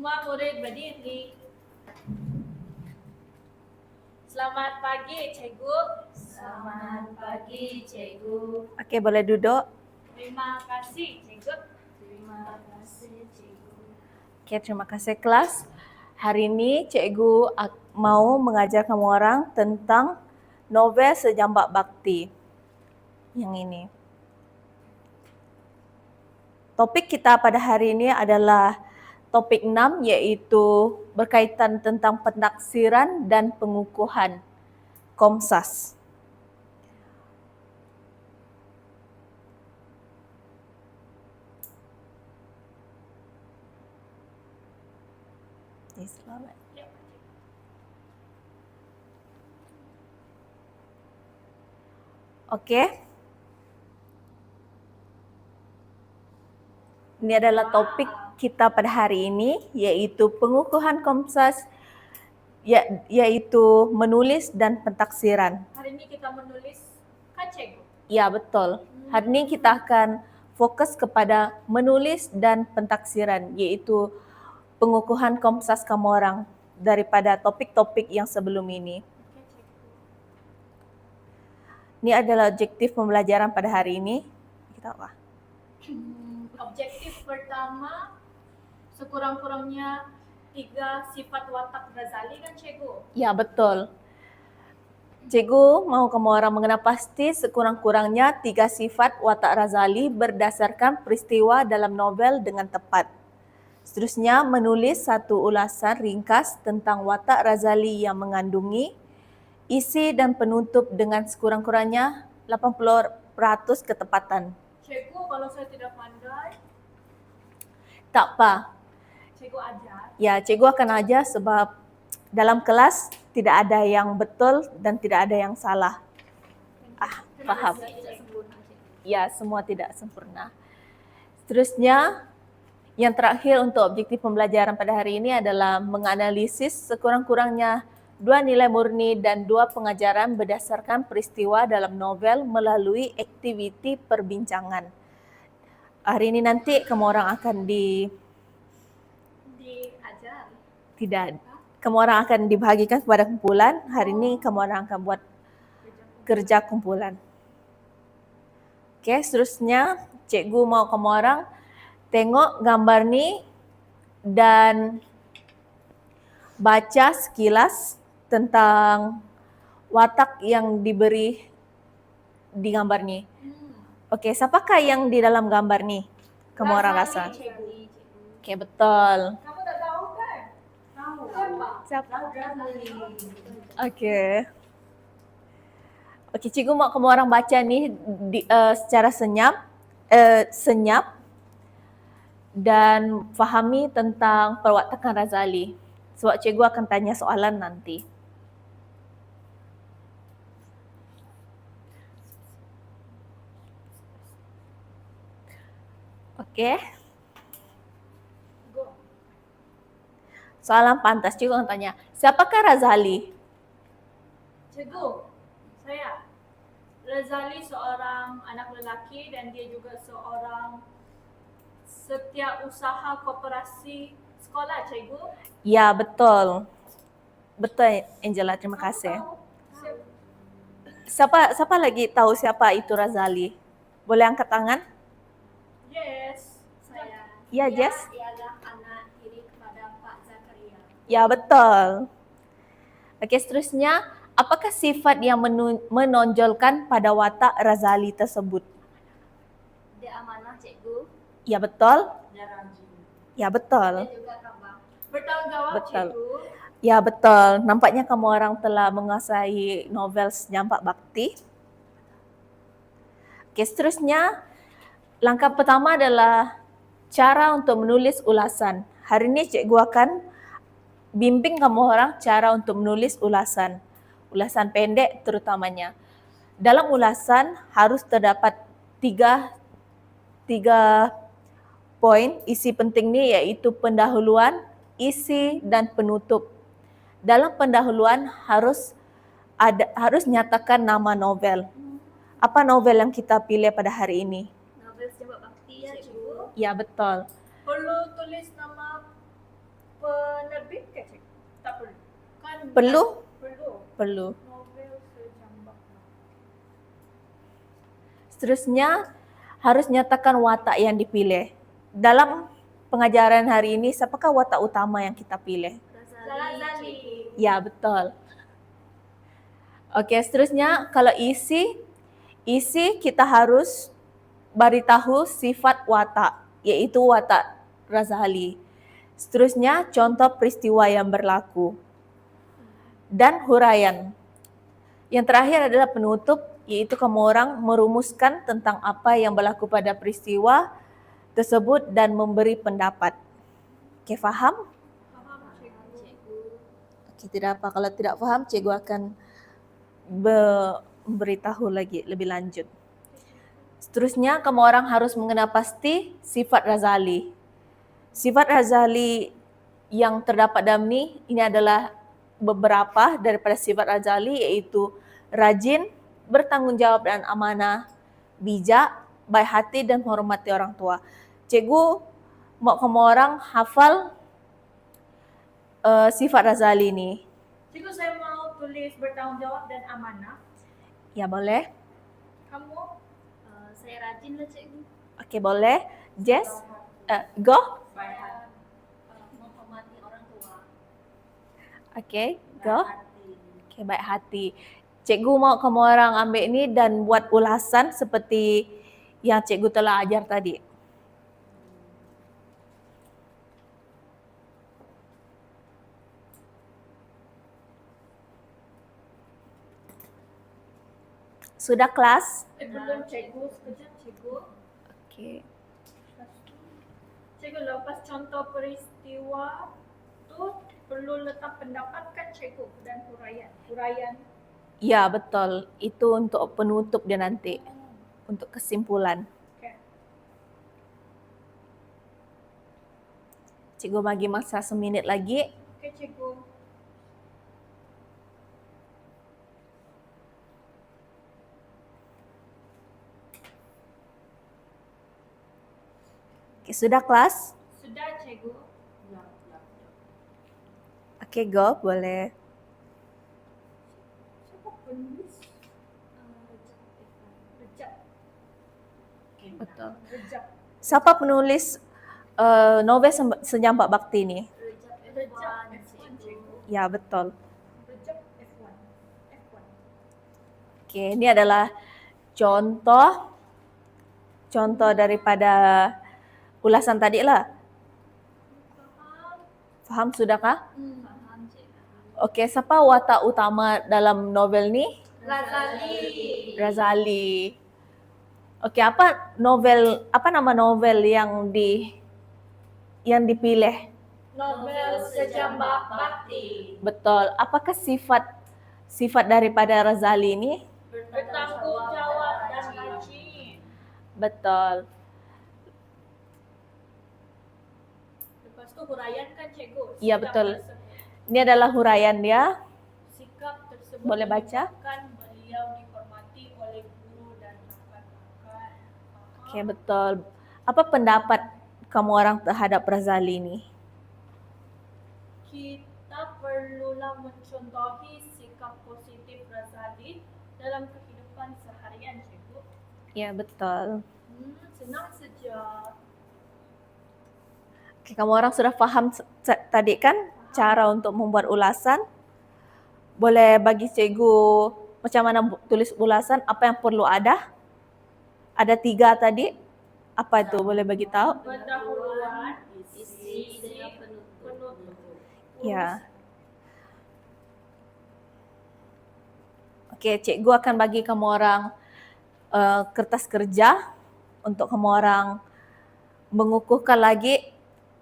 Semua murid berdiri. Selamat pagi, Cikgu. Selamat pagi, Cikgu. Okey, boleh duduk. Terima kasih, Cikgu. Terima kasih, Cikgu. Okey, terima kasih kelas. Hari ini Cikgu mau mengajar kamu orang tentang novel Sejambak Bakti. Yang ini. Topik kita pada hari ini adalah topik 6 iaitu berkaitan tentang penaksiran dan pengukuhan Komsas. Selamat. Okey. Ini adalah topik kita pada hari ini iaitu pengukuhan Komsas iaitu menulis dan pentaksiran. Hari ini kita menulis kan, Cikgu? Ya, betul. Hari ini kita akan fokus kepada menulis dan pentaksiran iaitu pengukuhan Komsas kamu orang daripada topik-topik yang sebelum ini. Ini adalah objektif pembelajaran pada hari ini. Kita apa? Objektif pertama, sekurang-kurangnya 3 sifat watak Razali kan, Cikgu? Ya, betul. Cikgu mau kamu orang mengenal pasti sekurang-kurangnya 3 sifat watak Razali berdasarkan peristiwa dalam novel dengan tepat. Seterusnya, menulis satu ulasan ringkas tentang watak Razali yang mengandungi isi dan penutup dengan sekurang-kurangnya 80% ketepatan. Cikgu, kalau saya tidak pandai, Tak apa. Cikgu ajar. Ya, cikgu akan ajar sebab dalam kelas tidak ada yang betul dan tidak ada yang salah. Faham? Tidak sempurna, Cikgu. Ya, semua tidak sempurna. Seterusnya, yang terakhir untuk objektif pembelajaran pada hari ini adalah menganalisis sekurang-kurangnya 2 nilai murni dan 2 pengajaran berdasarkan peristiwa dalam novel melalui aktiviti perbincangan. Hari ini nanti kamu orang akan Diajar. tidak, kamu orang akan dibahagikan kepada kumpulan. Hari ini kamu orang akan buat kerja kumpulan. Okey, seterusnya cikgu mau kamu orang tengok gambar ni dan baca sekilas tentang watak yang diberi di gambar ni. Okey, siapakah yang di dalam gambar ni? Kamu orang rasa? Cikgu. Okey, betul. Kamu tak tahu kan? Tahu. Siapa? Siapa? Okey. Okey, cikgu mau kamu orang baca ni secara senyap dan fahami tentang perwatakan Razali. Sebab cikgu akan tanya soalan nanti. Okey. Go. Soalan pantas, cikgu akan tanya, siapakah Razali? Cikgu, saya. Razali seorang anak lelaki dan dia juga seorang setiausaha koperasi sekolah, Cikgu. Ya, betul. Betul, Angela. Terima kasih. Siapa lagi tahu siapa itu Razali? Boleh angkat tangan? Yes. Saya. Ya, Dia Jess. ialah anak tiri kepada Pak Zakaria. Ya, betul. Okey, seterusnya, apakah sifat yang menonjolkan pada watak Razali tersebut? Dia amanah, Cikgu. Ya, betul. Dia rajin. Ya, betul. Dia juga tabah. Bertanggungjawab, Betul. Cikgu. Ya, betul. Nampaknya kamu orang telah menguasai novel Sejambak Bakti. Okey, seterusnya, langkah pertama adalah cara untuk menulis ulasan. Hari ini cikgu akan bimbing kamu orang cara untuk menulis ulasan. Ulasan pendek terutamanya. Dalam ulasan harus terdapat tiga poin isi penting ni iaitu pendahuluan, isi dan penutup. Dalam pendahuluan harus nyatakan nama novel. Apa novel yang kita pilih pada hari ini? Novel Sejambak Bakti, Cikgu. Ya, betul. Perlu tulis nama penerbit ke cikgu? Tak perlu. Kan Perlu? Perlu. Perlu. Novel sejambak. Seterusnya, harus nyatakan watak yang dipilih. Dalam pengajaran hari ini, siapakah watak utama yang kita pilih? Razali. Ya, betul. Okey, seterusnya kalau isi kita harus beritahu sifat watak, iaitu watak Razali. Seterusnya, contoh peristiwa yang berlaku. Dan huraian. Yang terakhir adalah penutup, iaitu kamu orang merumuskan tentang apa yang berlaku pada peristiwa tersebut dan memberi pendapat. Okey, faham? Faham cikgu. Okey, tidak apa. Kalau tidak faham, cikgu akan beritahu lagi lebih lanjut. Seterusnya, kamu orang harus mengenal pasti sifat Razali. Sifat Razali yang terdapat dalam ini adalah beberapa daripada sifat Razali, iaitu rajin, bertanggungjawab dan amanah, bijak, baik hati dan menghormati orang tua. Cikgu mau kamu orang hafal sifat Razali ni. Cikgu, saya mau tulis bertanggungjawab dan amanah. Ya, boleh. Kamu? Saya rajin lah cikgu. Okey, boleh. Jess, go. Saya menghormati orang tua. Okey, go. Okey, baik hati. Cikgu mau kamu orang ambil ni dan buat ulasan seperti yang cikgu telah ajar tadi. Sudah kelas? Belum cikgu, sekejap cikgu. Okey. Cikgu, lepas contoh peristiwa tu perlu letak pendapat kan cikgu dan huraian. Huraian. Ya, betul. Itu untuk penutup dia nanti. Untuk kesimpulan. Okay. Cikgu bagi masa seminit lagi. Okay cikgu. Okey, sudah kelas? Sudah cikgu. Okey, go. Boleh. Siapa penulis? Rejab. Betul. Rejab. Siapa penulis novel Sejambak Bakti ni? Rejab F1 cikgu. Ya, betul. Rejab F1. F1. Okey, ini adalah contoh daripada ulasan tadi lah. Faham? Faham sudahkah? Faham cikgu. Okey, siapa watak utama dalam novel ni? Razali. Razali. Okey, apa nama novel yang dipilih? Novel Sejambak Bakti. Betul. Apakah sifat daripada Razali ni? Bertanggungjawab dan rajin. Betul. Lepas tu huraian kan cikgu? Ya, Sikap betul. tersebut- Ini adalah huraian dia. Sikap tersebut Boleh baca? menyebabkan beliau dihormati oleh guru dan rakan-rakan. Okey, betul. Apa pendapat kamu orang terhadap Razali ni? Kita perlulah mencontohi sikap positif Razali dalam kehidupan seharian cikgu. Ya, betul. Senang saja. Okey, kamu orang sudah faham tadi kan cara untuk membuat ulasan? Boleh bagi cikgu macam mana tulis ulasan, apa yang perlu ada? Ada 3 tadi. Apa itu? Boleh bagi tahu? Pendahuluan, Isi dengan penutup. Ya. Okey, cikgu akan bagi kamu orang kertas kerja untuk kamu orang mengukuhkan lagi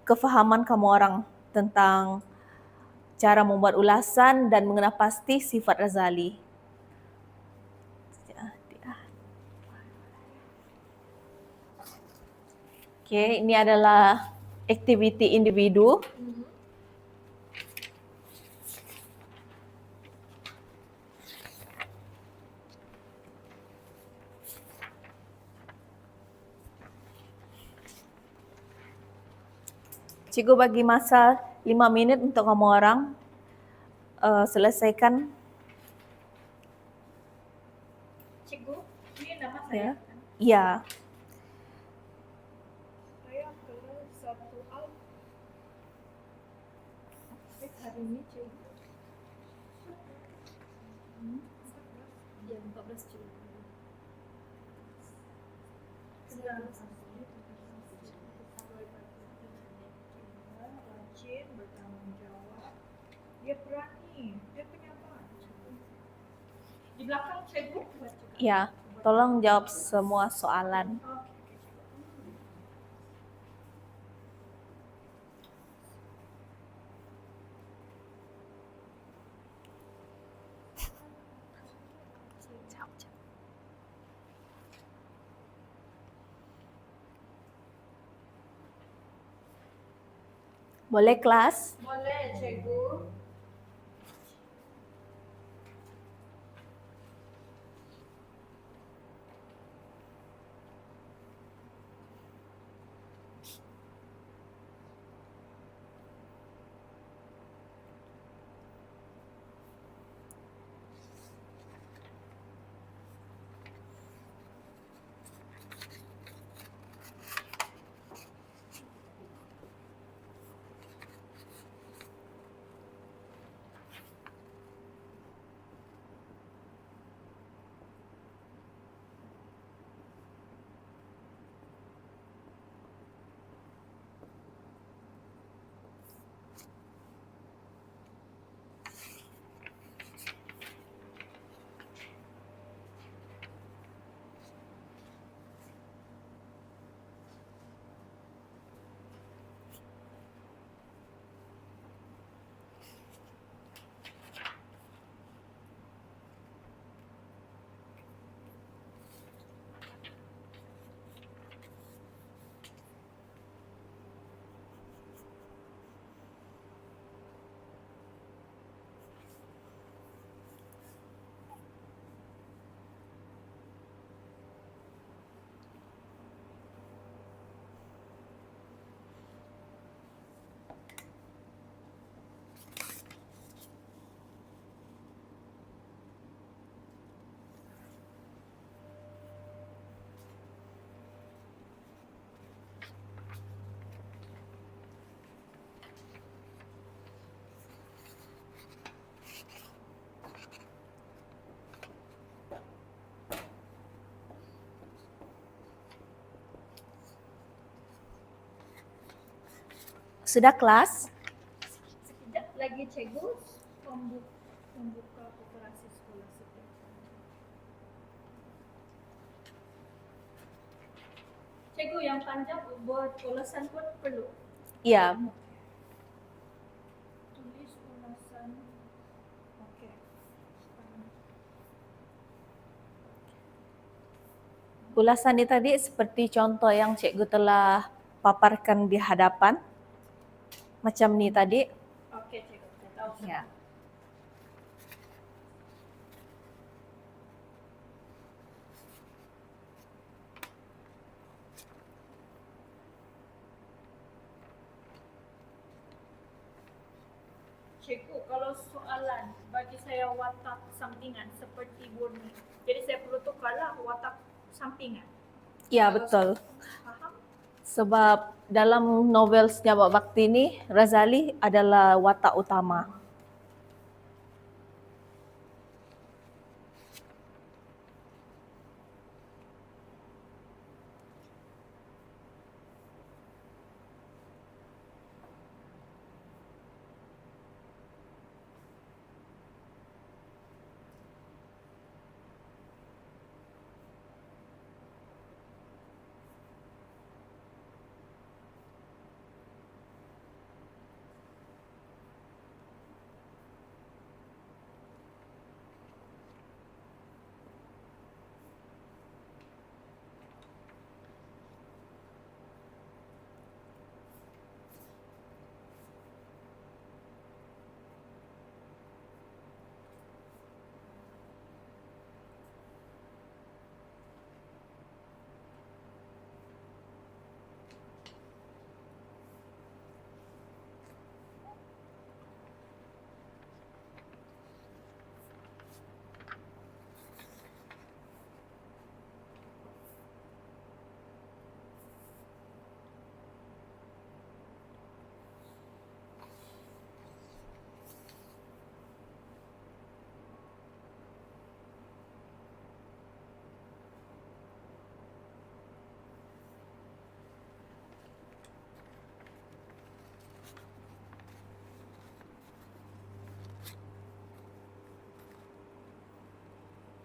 kefahaman kamu orang tentang cara membuat ulasan dan mengenal pasti sifat Razali. Okey, ini adalah aktiviti individu. Cikgu bagi masa 5 menit untuk kamu orang selesaikan Cikgu, ini nama ya. saya kan? Ya, Saya kelas 1A. Hari ini cikgu. Jam 14 Juli. Rajin, bertanggung jawab. Dia berani, dia penyabar. Di belakang cikgu buat juga. ya. Tolong jawab semua soalan. Oke, cikgu. Boleh kelas? Boleh cikgu. Sudah kelas? Sekejap lagi cikgu membuka operasi sekolah seperti. Cikgu yang panjang buat ulasan pun perlu. Ya, Tulis ulasan. Oke. ulasan ini tadi seperti contoh yang cikgu telah paparkan di hadapan. Macam ni tadi. Oke cikgu, saya tahu. Ya. Cikgu, kalau soalan bagi saya watak sampingan seperti bunyi. Jadi saya perlu tukarlah watak sampingan. Ya, Kalau betul. Paham? Sebab dalam novel Senyawa Bakti ini, Razali adalah watak utama.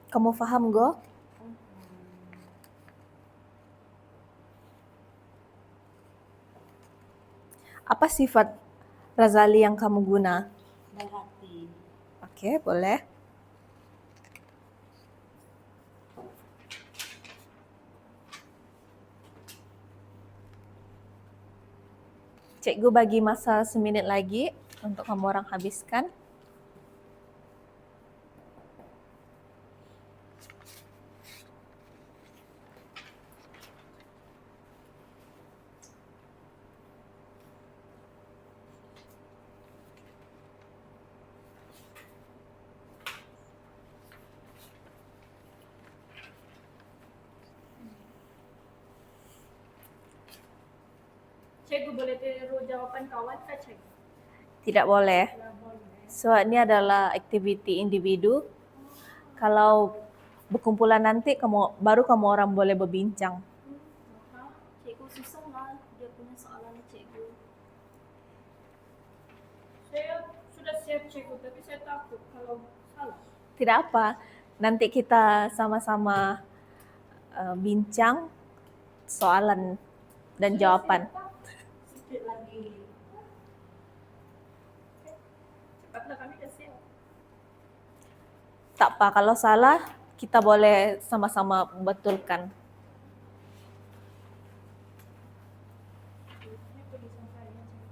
Kamu faham, Go? Apa sifat Razali yang kamu guna? Baik hati. Oke, boleh. Cikgu bagi masa 1 minit lagi untuk kamu orang habiskan. Cikgu boleh tiru jawapan kawan kah cikgu? Tidak boleh. Tidak boleh. So, ini adalah aktiviti individu. Kalau berkumpulan nanti baru kamu orang boleh berbincang. Cikgu susah lah dia punya soalan cikgu. Saya sudah siap cikgu, tapi saya takut kalau salah. Tidak apa. Nanti kita sama-sama bincang soalan dan jawaban. Sikit lagi. Cepatlah, kami dah siap. Tak apa, kalau salah kita boleh sama-sama betulkan. Ini tulisan saya cikgu.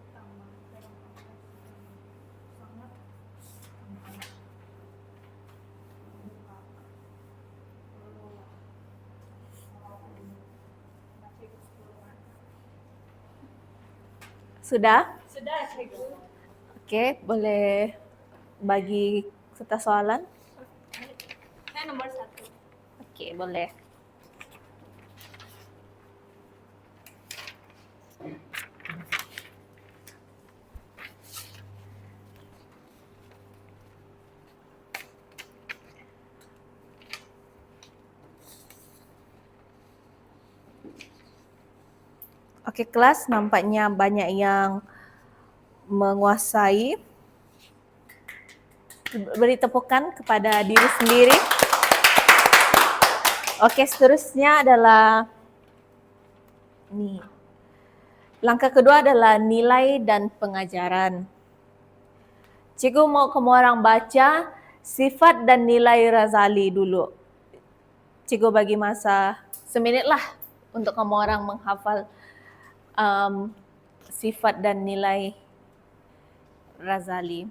Utama dalam sangat Sudah? Sudah cikgu. Oke, boleh bagi serta soalan? Saya nomor 1. Oke, boleh. Oke, kelas nampaknya banyak yang menguasai. Beri tepukan kepada diri sendiri. Oke, seterusnya adalah ini. Langkah kedua adalah nilai dan pengajaran. Cikgu mau kamu orang baca sifat dan nilai Razali dulu. Cikgu bagi masa 1 minit lah untuk kamu orang menghafal sifat dan nilai Razali.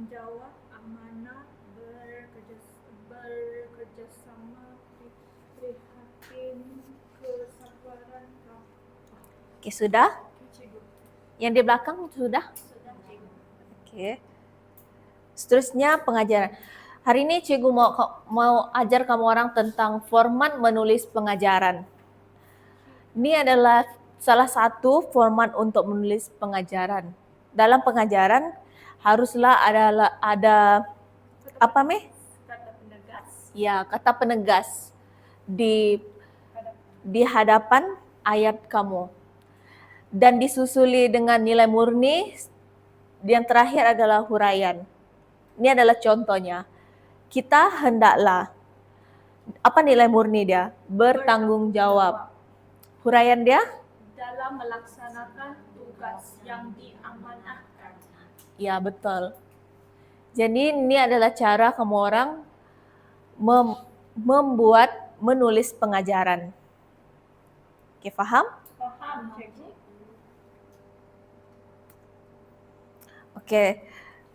Tanggungjawab, amanah, bekerjasama, prihatin, kesabaran, Oke, sudah? cikgu. Yang di belakang sudah? Sudah cikgu. Oke. Seterusnya pengajaran. Hari ini cikgu mau ajar kamu orang tentang format menulis pengajaran. Ini adalah salah satu format untuk menulis pengajaran. Dalam pengajaran haruslah ada apa meh? Kata penegas. Ya, kata penegas di hadapan ayat kamu. Dan disusuli dengan nilai murni. Yang terakhir adalah huraian. Ini adalah contohnya. Kita hendaklah, apa nilai murni dia? Bertanggung jawab. Huraian dia? Dalam melaksanakan tugas yang diamanahkan. Ya, betul. Jadi ini adalah cara kamu orang menulis pengajaran. Oke, paham? Paham cikgu? Oke,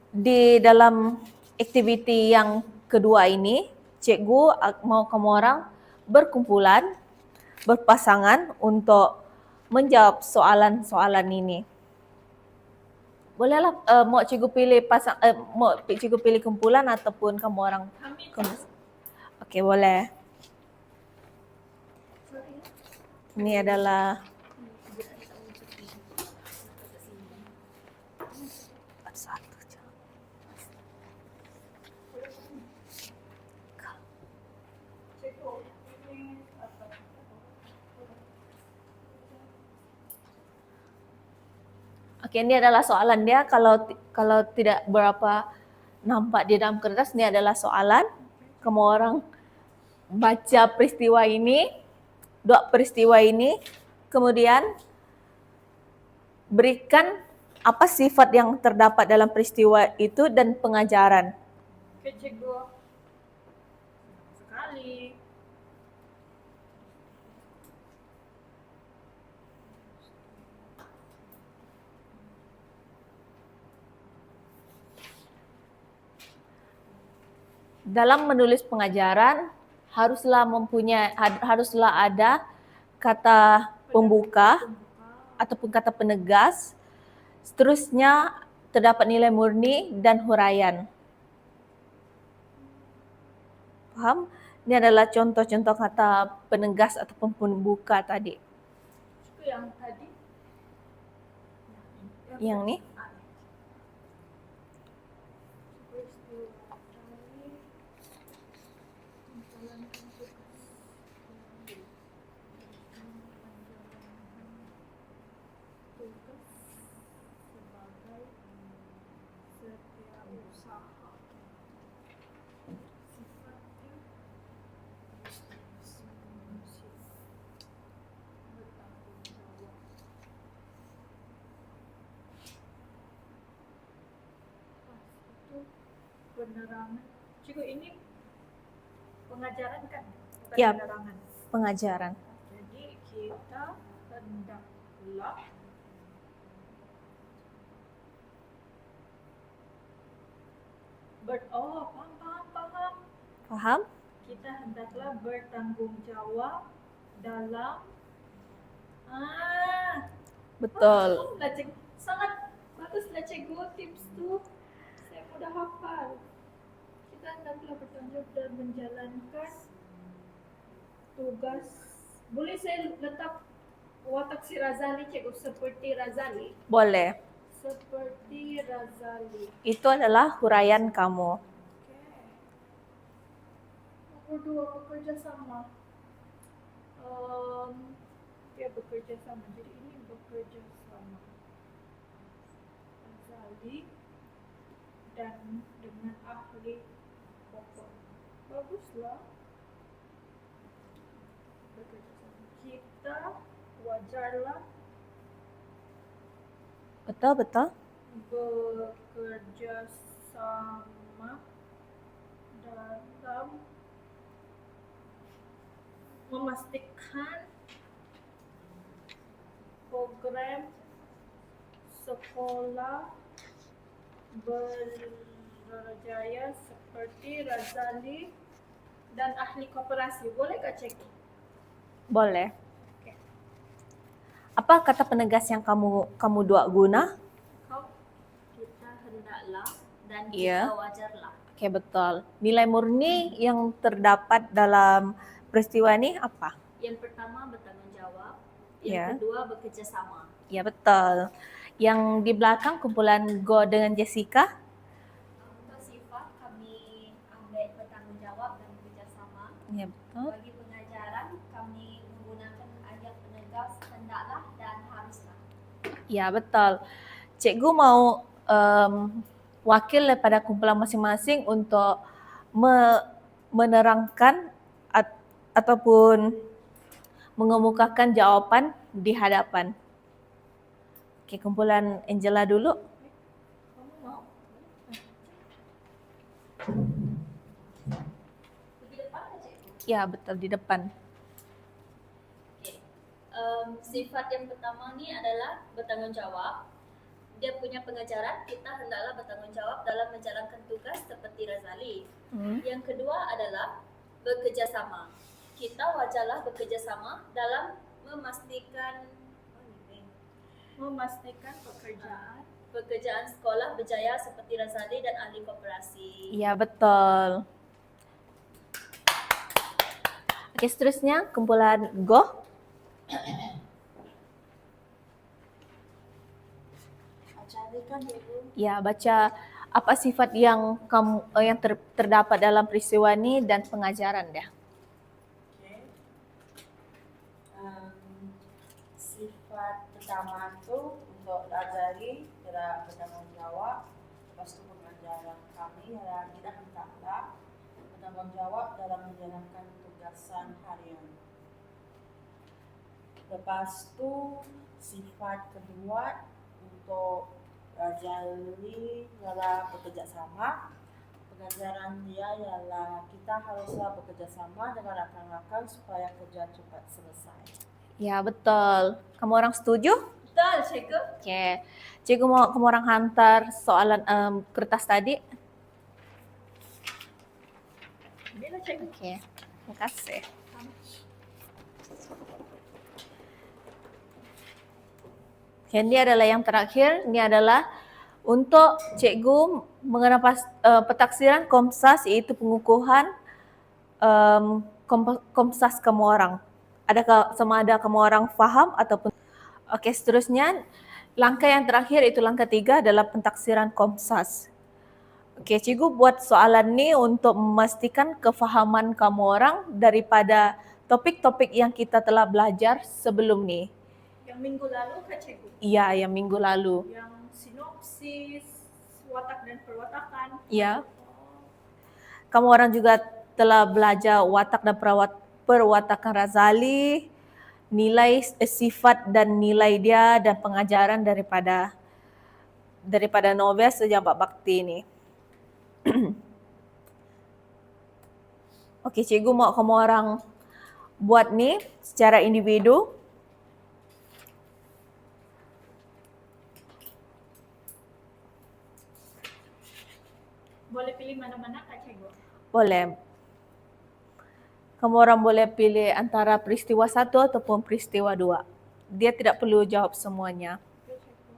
di dalam aktiviti yang kedua ini, cikgu mau kamu orang berkumpulan, berpasangan untuk menjawab soalan-soalan ini. Bolehlah mau cikgu pilih kumpulan ataupun kamu orang. Kami Oke, boleh. Ini adalah satu jam. Cikgu, ini apa? Oke, ini adalah soalan dia. Kalau tidak berapa nampak di dalam kertas, ini adalah soalan. Kamu orang baca peristiwa ini, dua peristiwa ini, kemudian berikan apa sifat yang terdapat dalam peristiwa itu dan pengajaran. Oke, cikgu. Sekali. Dalam menulis pengajaran haruslah ada kata pembuka ataupun kata penegas. Seterusnya terdapat nilai murni dan huraian. Paham? Ini adalah contoh-contoh kata penegas ataupun pembuka tadi. Itu yang tadi. Yang ini Peristiwa tadi. Menjalankan tugas. Tugas sebagai setiausaha. Sifatnya bertanggung jawab. Pas itu penerangan. Cikgu, ini pengajaran kan? Bukan Ya. penerangan. pengajaran. Jadi kita hendaklah paham. Paham? Kita hendaklah bertanggung jawab dalam Betul. lah, sangat baguslah cikgu tips tu. Saya mudah hafal. Kita hendaklah bertanggung jawab dan menjalankan tugas. Boleh saya letak watak si Razali, cikgu, seperti Razali? Boleh. Seperti Razali. Itu adalah huraian kamu. Nomor 2, bekerja sama. Dia bekerja sama. Jadi ini bekerja sama. Razali dan dengan ahli pokok. Baguslah. Bekerja sama. Kita wajarlah Betul. bekerja sama dalam memastikan program sekolah berjaya seperti Razali dan ahli koperasi. Boleh kak cek? Boleh. Oke. Apa kata penegas yang kamu dua guna? Kita hendaklah dan Iya. kita wajarlah. Oke, betul. Nilai murni yang terdapat dalam peristiwa ini apa? Yang pertama bertanggung jawab, Ya. yang kedua bekerja sama. Ya, betul. Yang di belakang kumpulan Go dengan Jessica? Untuk sifat kami ambil bertanggung jawab dan bekerja sama. Ya, betul. Bagi pengajaran kami menggunakan ayat penegas hendaklah dan haruslah. Ya, betul. Cikgu mau wakil daripada kumpulan masing-masing untuk menerangkan ataupun mengemukakan jawaban di hadapan. Oke, kumpulan Angela dulu. Kamu mau? Di depan ada cikgu. Ya, betul, di depan. Okay. Sifat yang pertama ni adalah bertanggung jawab. Dia punya pengajaran, kita hendaklah bertanggung jawab dalam menjalankan tugas seperti Razali. Yang kedua adalah bekerja sama. Kita wajarlah bekerja sama dalam memastikan pekerjaan sekolah berjaya seperti Razali dan ahli koperasi. Ya, betul. Oke, seterusnya kumpulan Go. Bacakan dulu. Ya, baca apa sifat yang terdapat dalam peristiwa ini dan pengajaran dia. Oke. Sifat pertama itu untuk Razali adalah bertanggung jawab. Lepas itu pengajaran kami adalah kita hendaklah bertanggung jawab dalam menjalankan tugasan harian. Lepas itu sifat kedua untuk Razali ialah bekerja sama. Pengajaran dia ialah kita haruslah bekerja sama dengan rakan-rakan supaya kerja cepat selesai. Ya, betul. Kamu orang setuju? Betul, cikgu. Oke. Cikgu mau kamu orang hantar soalan kertas tadi. Inilah cikgu. Oke. Terima kasih. Oke, ini adalah yang terakhir. Ini adalah untuk cikgu mengenai petaksiran Komsas, yaitu pengukuhan Komsas kamu orang. Sama ada kamu orang faham ataupun. Oke, seterusnya langkah yang terakhir itu langkah 3 adalah pentaksiran Komsas. Oke, cikgu buat soalan ini untuk memastikan kefahaman kamu orang daripada topik-topik yang kita telah belajar sebelum ini. Yang minggu lalu Kak Cikgu. Iya, yang minggu lalu. Yang sinopsis, watak dan perwatakan. Iya. Kamu orang juga telah belajar watak dan perwatakan Razali, nilai sifat dan nilai dia dan pengajaran daripada novel Sejabat Bakti ini. Oke, cikgu mau kamu orang buat nih secara individu. Boleh pilih mana-mana Kak Cikgu? Boleh. Kamu orang boleh pilih antara peristiwa 1 ataupun peristiwa 2. Dia tidak perlu jawab semuanya. Oke, Cikgu.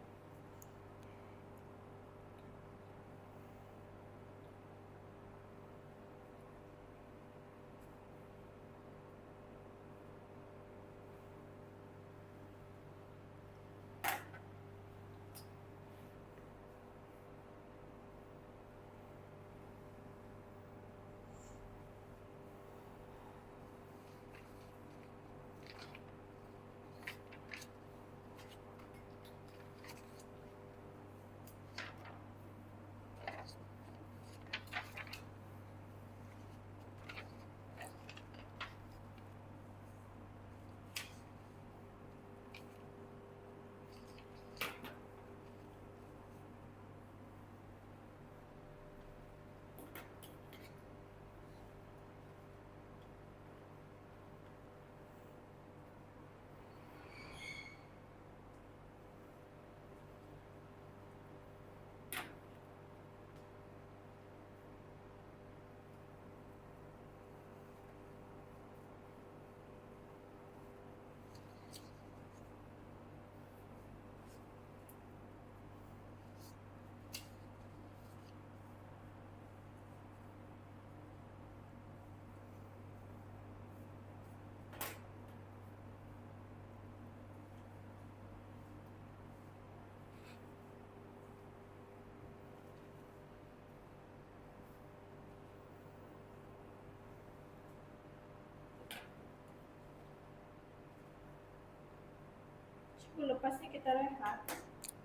Cikgu, lepas ni kita rehat.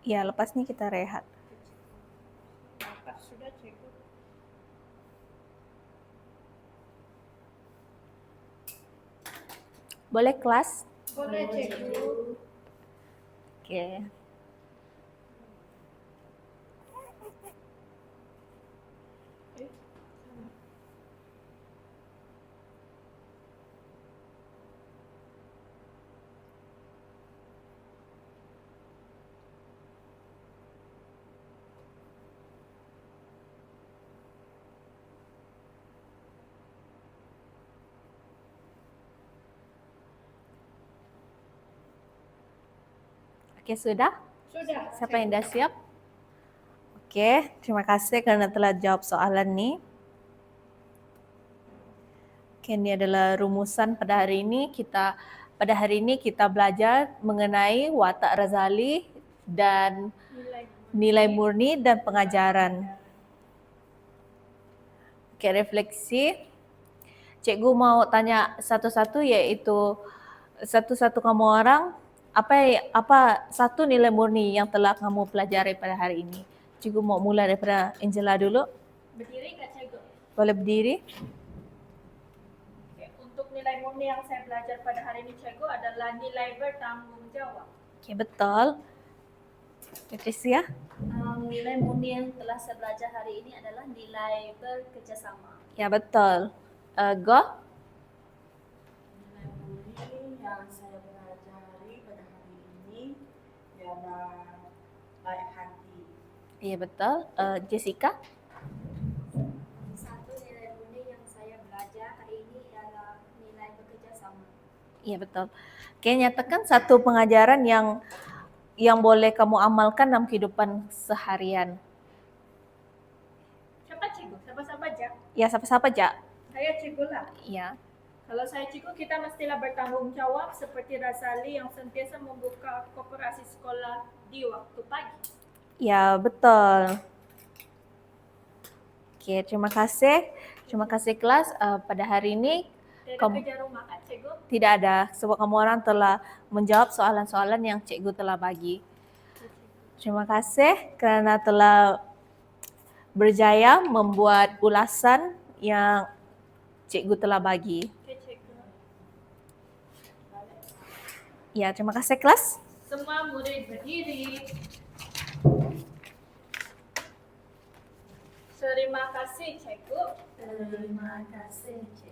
Ya, lepas ini kita rehat. Lepas sudah Cikgu. Boleh kelas? Boleh Cikgu. Oke. Oke, sudah? Sudah. Siapa yang dah siap? Oke, terima kasih karena telah jawab soalan ini. Oke, ini adalah rumusan pada hari ini. Kita Pada hari ini kita belajar mengenai watak Razali dan nilai murni dan pengajaran. Oke, refleksi. Cikgu mau tanya satu-satu, yaitu satu-satu kamu orang, apa satu nilai murni yang telah kamu pelajari pada hari ini? Cikgu mau mulai daripada Angela dulu. Berdiri Kak Cikgu. Boleh berdiri? Oke, untuk nilai murni yang saya belajar pada hari ini Cikgu adalah nilai bertanggung jawab. Oke, betul. Patricia? Nilai murni yang telah saya belajar hari ini adalah nilai bekerjasama. Ya, betul. Go? Nilai murni yang saya pelajari pada hari ini ialah baik hati. Iya, betul. Jessica? Satu nilai murni yang saya belajar hari ini ialah nilai bekerjasama. Iya, betul. Oke, nyatakan satu pengajaran yang boleh kamu amalkan dalam kehidupan seharian. Siapa Cikgu? Siapa-siapa aja? Ya, siapa-siapa aja. Saya Cikgu lah. Iya. Kalau saya Cikgu, kita mestilah bertanggung jawab seperti Razali yang sentiasa membuka koperasi sekolah di waktu pagi. Ya, betul. Oke, terima kasih. Terima kasih kelas. Pada hari ini Ada kerja rumah Kak Cikgu? tidak ada, sebab kamu orang telah menjawab soalan-soalan yang cikgu telah bagi. Terima kasih kerana telah berjaya membuat ulasan yang cikgu telah bagi. Oke Cikgu. Ya, terima kasih kelas. Semua murid berdiri. Terima kasih Cikgu. Terima kasih Cikgu.